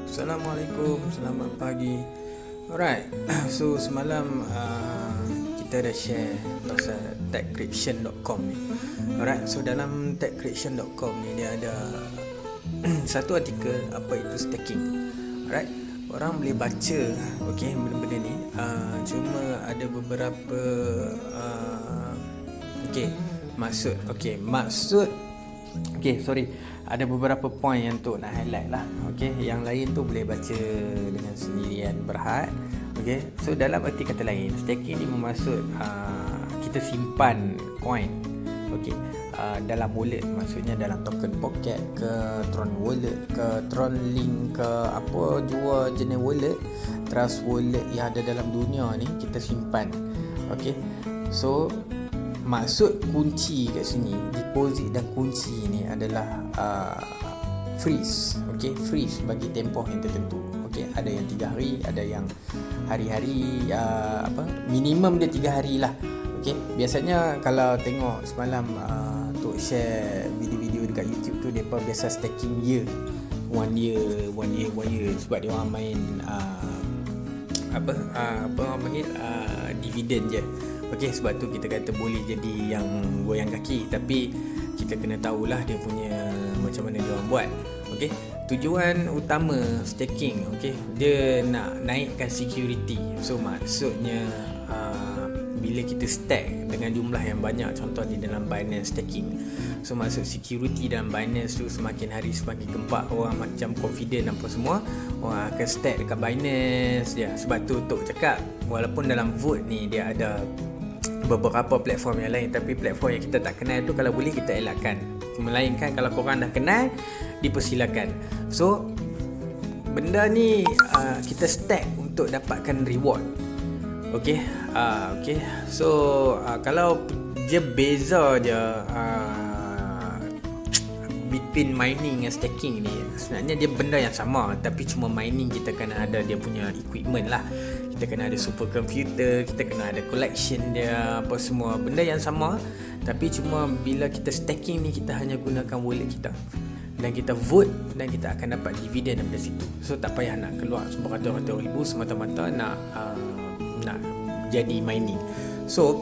Assalamualaikum, selamat pagi. Alright, so semalam kita dah share pasal techcreation.com ni. Alright, so dalam techcreation.com ni dia ada satu artikel apa itu staking. Alright, orang boleh baca benda-benda ni. Cuma ada beberapa ada beberapa point yang tu nak highlight lah. Yang lain tu boleh baca dengan sendirian berhad. So dalam erti kata lain, staking ni bermaksud kita simpan coin dalam wallet, maksudnya dalam token pocket ke Tron wallet ke Tron link ke apa jua jenis wallet, trust wallet yang ada dalam dunia ni kita simpan. So maksud kunci kat sini, deposit dan kunci ni adalah freeze. Freeze bagi tempoh yang tertentu. Ada yang 3 hari, ada yang hari-hari, minimum dia 3 hari lah. Biasanya kalau tengok semalam Tok share video-video dekat YouTube tu, depa biasa staking year. One year sebab dia orang main orang panggil dividen je. Sebab tu kita kata boleh jadi yang goyang kaki, tapi kita kena tahulah dia punya macam mana dia orang buat. Tujuan utama staking, dia nak naikkan security. So maksudnya bila kita stack dengan jumlah yang banyak, contoh di dalam Binance staking, so maksud security dalam Binance tu semakin hari semakin gempak. Orang macam confident apa semua, orang akan stack dekat Binance dia. Sebab tu Tok cakap walaupun dalam vote ni dia ada beberapa platform yang lain, tapi platform yang kita tak kenal tu kalau boleh kita elakkan, melainkan kalau korang dah kenal dipersilakan. So benda ni kita stack untuk dapatkan reward. So kalau dia beza je between mining dan staking ni, sebenarnya dia benda yang sama, tapi cuma mining kita kena ada dia punya equipment lah. Kita kena ada supercomputer, kita kena ada collection dia, apa semua benda yang sama, tapi cuma bila kita staking ni kita hanya gunakan wallet kita dan kita vote dan kita akan dapat dividen daripada situ. So tak payah nak keluar beratus-ratus ribu semata-mata nak jadi mining. So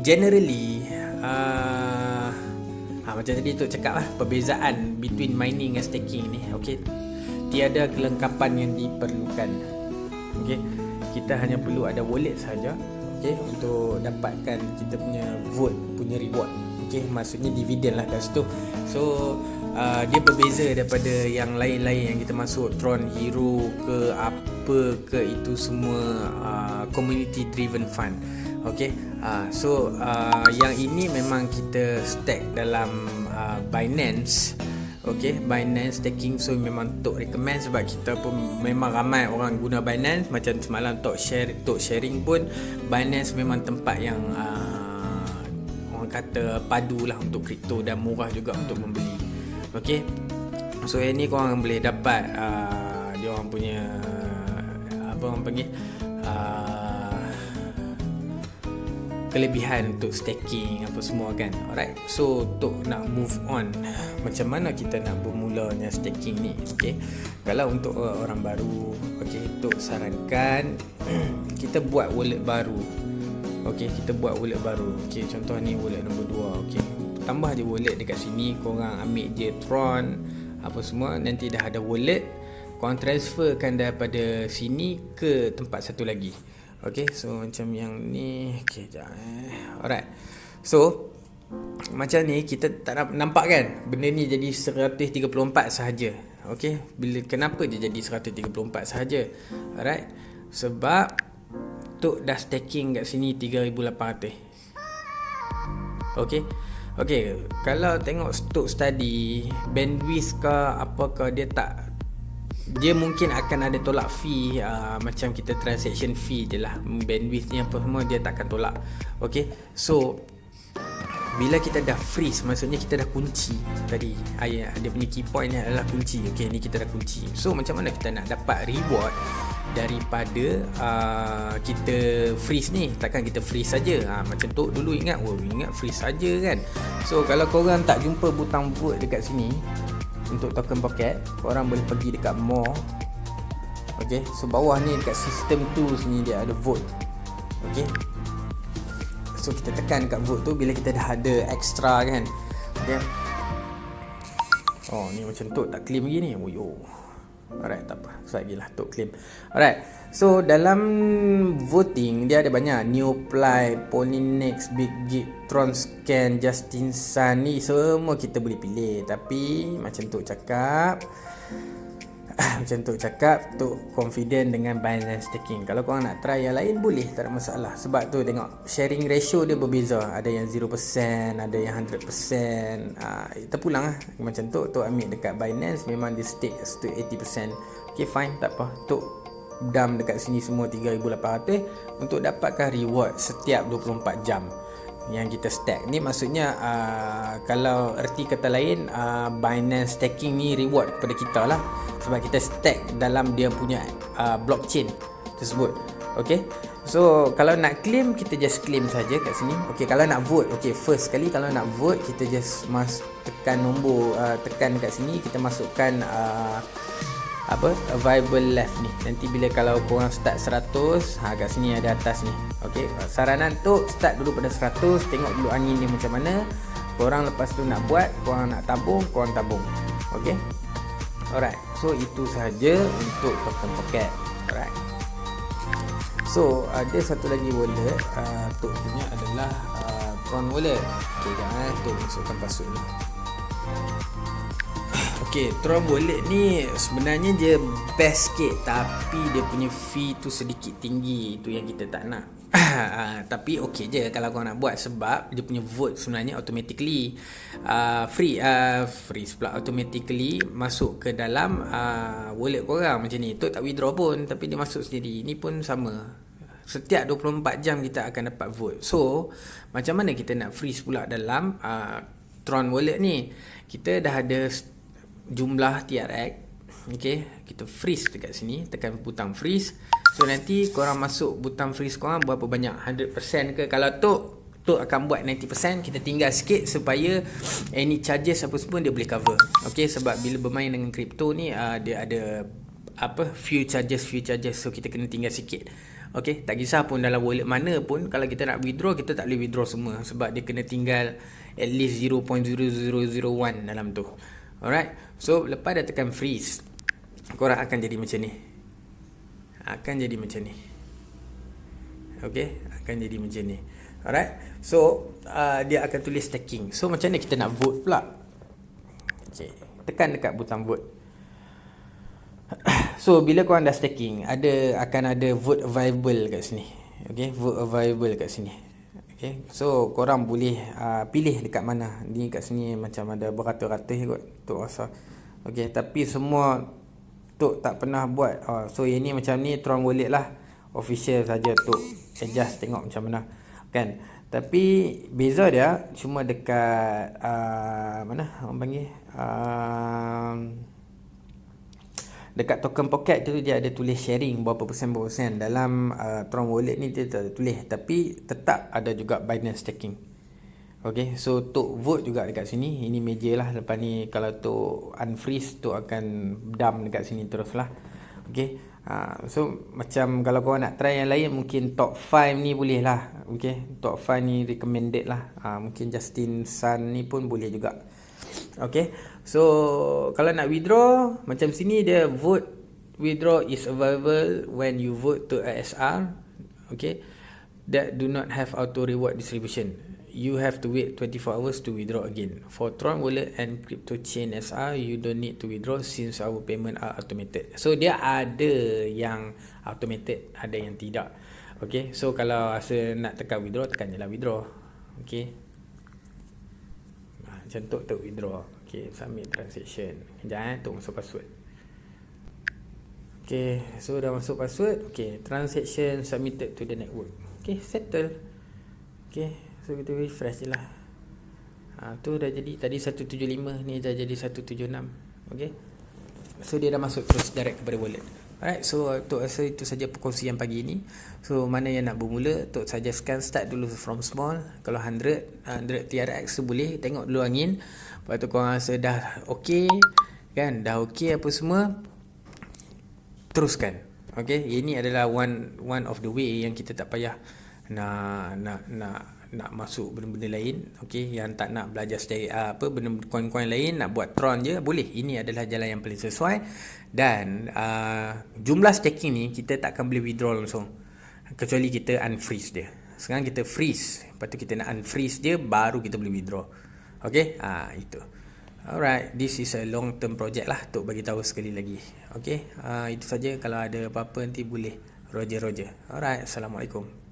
generally macam tadi tu cakap lah, perbezaan between mining dan staking ni, tiada kelengkapan yang diperlukan. Kita hanya perlu ada wallet saja, untuk dapatkan kita punya vote punya reward. Maksudnya dividen lah kat situ. So dia berbeza daripada yang lain-lain yang kita masuk Tron Hero ke apa ke, itu semua community driven fund. So yang ini memang kita stack dalam Binance. Binance staking. So memang Tok recommend sebab kita pun memang ramai orang guna Binance. Macam semalam Tok sharing pun, Binance memang tempat yang orang kata padu lah untuk kripto dan murah juga untuk membeli. So yang ni korang boleh dapat dia orang punya apa orang panggil kelebihan untuk staking apa semua kan. Alright, so untuk nak move on, macam mana kita nak bermulanya staking ni? Kalau untuk orang baru, untuk sarankan kita buat wallet baru. Kita buat wallet baru. Contoh ni wallet nombor 2. Tambah je wallet dekat sini, korang ambil je Tron apa semua, nanti dah ada wallet, korang transferkan daripada sini ke tempat satu lagi. So macam yang ni. Alright, so macam ni kita tak nampak kan benda ni jadi 134 sahaja. Kenapa dia jadi 134 sahaja? Alright, sebab Tok dah staking kat sini 3,800. Kalau tengok Tok study bandwidth ke apakah, dia mungkin akan ada tolak fee, macam kita transaction fee je lah. Bandwidth ni apa semua dia takkan tolak. So bila kita dah freeze, maksudnya kita dah kunci tadi. Dia punya key point ni adalah kunci. Ni kita dah kunci. So macam mana kita nak dapat reward daripada kita freeze ni? Takkan kita freeze saja. Macam tu dulu ingat freeze saja kan. So kalau korang tak jumpa butang vote dekat sini, untuk token pocket, korang boleh pergi dekat more. Okay, so bawah ni dekat system tools ni dia ada vote. Okay, so kita tekan dekat vote tu bila kita dah ada extra kan. Okay, oh ni macam tu tak claim lagi ni. Oh yo, alright, tak apa, sekejap lagi lah Tok claim. Alright, so dalam voting dia ada banyak, Neoply, Polynex, Big Gig, Tron Scan, Justin Sun, ni semua kita boleh pilih. Tapi macam Tok cakap Tok confident dengan Binance Staking. Kalau korang nak try yang lain boleh, tak ada masalah. Sebab tu tengok sharing ratio dia berbeza. Ada yang 0%, ada yang 100%. Terpulang lah. Macam Tok ambil dekat Binance, memang dia stake to 80%. Okay, fine, tak apa. Tok dump dekat sini semua 3,800 untuk dapatkan reward setiap 24 jam yang kita stack. Ni maksudnya kalau erti kata lain, Binance Staking ni reward kepada kita lah, sebab kita stack dalam dia punya blockchain tersebut. Okay, so kalau nak claim, kita just claim saja kat sini. Okay, kalau nak vote, okay, first kali kalau nak vote, kita just tekan nombor, tekan kat sini, kita masukkan available left ni. Nanti bila kalau korang start 100, kat sini ada atas ni. Okey, saranan tu start dulu pada 100, tengok dulu angin dia macam mana. Korang lepas tu nak buat, korang nak tabung, korang tabung. Okey. Alright. So itu sahaja untuk token pocket. Alright. So ada satu lagi wallet, Tok punya adalah Tron wallet. Okey, jangan Tok masukkan password ni. Okay, Tron wallet ni sebenarnya dia best sikit, tapi dia punya fee tu sedikit tinggi. Itu yang kita tak nak. Tapi okay je kalau korang nak buat, sebab dia punya vote sebenarnya automatically free pula, automatically masuk ke dalam wallet korang macam ni. Tu tak withdraw pun, tapi dia masuk sendiri. Ni pun sama, setiap 24 jam kita akan dapat vote. So macam mana kita nak freeze pula dalam Tron wallet ni? Kita dah ada jumlah TRX. Okay, kita freeze dekat sini, tekan butang freeze. So nanti korang masuk butang freeze korang berapa banyak, 100% ke? Kalau Tok akan buat 90%, kita tinggal sikit supaya any charges apa semua dia boleh cover. Okay, sebab bila bermain dengan kripto ni dia ada few charges, so kita kena tinggal sikit. Okay, tak kisah pun dalam wallet mana pun, kalau kita nak withdraw, kita tak boleh withdraw semua, sebab dia kena tinggal at least 0.0001 dalam tu. Alright, so lepas dah tekan freeze, korang akan jadi macam ni. Okay, akan jadi macam ni. Alright, so dia akan tulis staking. So macam mana kita nak vote pula? Okay, tekan dekat butang vote. So bila korang dah staking, akan ada vote available kat sini. Okay, vote available kat sini. Okay, so korang boleh pilih dekat mana. Ni kat sini macam ada beratus-ratus kot Tok rasa. Okay, tapi semua Tok tak pernah buat. So yang ni macam ni Tron wallet lah, official saja. Tok adjust tengok macam mana kan. Tapi beza dia cuma dekat mana orang panggil, dekat token pocket tu dia ada tulis sharing berapa persen. Dalam Tron wallet ni dia tak ada tulis, tapi tetap ada juga Binance Staking. Okay, so Tok vote juga dekat sini. Ini meja lah. Lepas ni kalau Tok unfreeze, Tok akan dump dekat sini terus lah. Okay, so macam kalau korang nak try yang lain, mungkin top 5 ni boleh lah. Okay, top 5 ni recommended lah. Mungkin Justin Sun ni pun boleh juga. Okay, so kalau nak withdraw, macam sini dia vote withdraw is available when you vote to ASR. Okay, that do not have auto reward distribution. You have to wait 24 hours to withdraw again. For Tron wallet and crypto chain SR, you don't need to withdraw since our payment are automated. So dia ada yang automated, ada yang tidak. Okay, so kalau rasa nak tekan withdraw, tekan je lah withdraw. Okay, macam Tok withdraw. Okay, submit transaction. Sekejap Tok masuk password. Okay, so dah masuk password. Okay, transaction submitted to the network. Okay, settle. Okay, so kita refresh je lah. Tu dah jadi, tadi 175, ni dah jadi 176. Okay, so dia dah masuk terus direct kepada wallet. Alright, so Tok rasa itu saja perkongsian pagi ini. So mana yang nak bermula, Tok suggestkan start dulu from small. Kalau 100 TRX tu boleh, tengok dulu angin. Lepas tu korang rasa dah okay, kan, dah okey apa semua, teruskan. Okey, ini adalah one of the way yang kita tak payah nak masuk benda-benda lain. Okey, yang tak nak belajar benda coin-coin lain, nak buat Tron je boleh. Ini adalah jalan yang paling sesuai. Dan jumlah staking ni kita tak akan boleh withdraw langsung kecuali kita unfreeze dia. Sekarang kita freeze, lepas tu kita nak unfreeze dia, baru kita boleh withdraw. Okey, itu. Alright, this is a long term project lah, untuk bagi tahu sekali lagi. Okey, itu saja. Kalau ada apa-apa nanti boleh Roger. Alright, Assalamualaikum.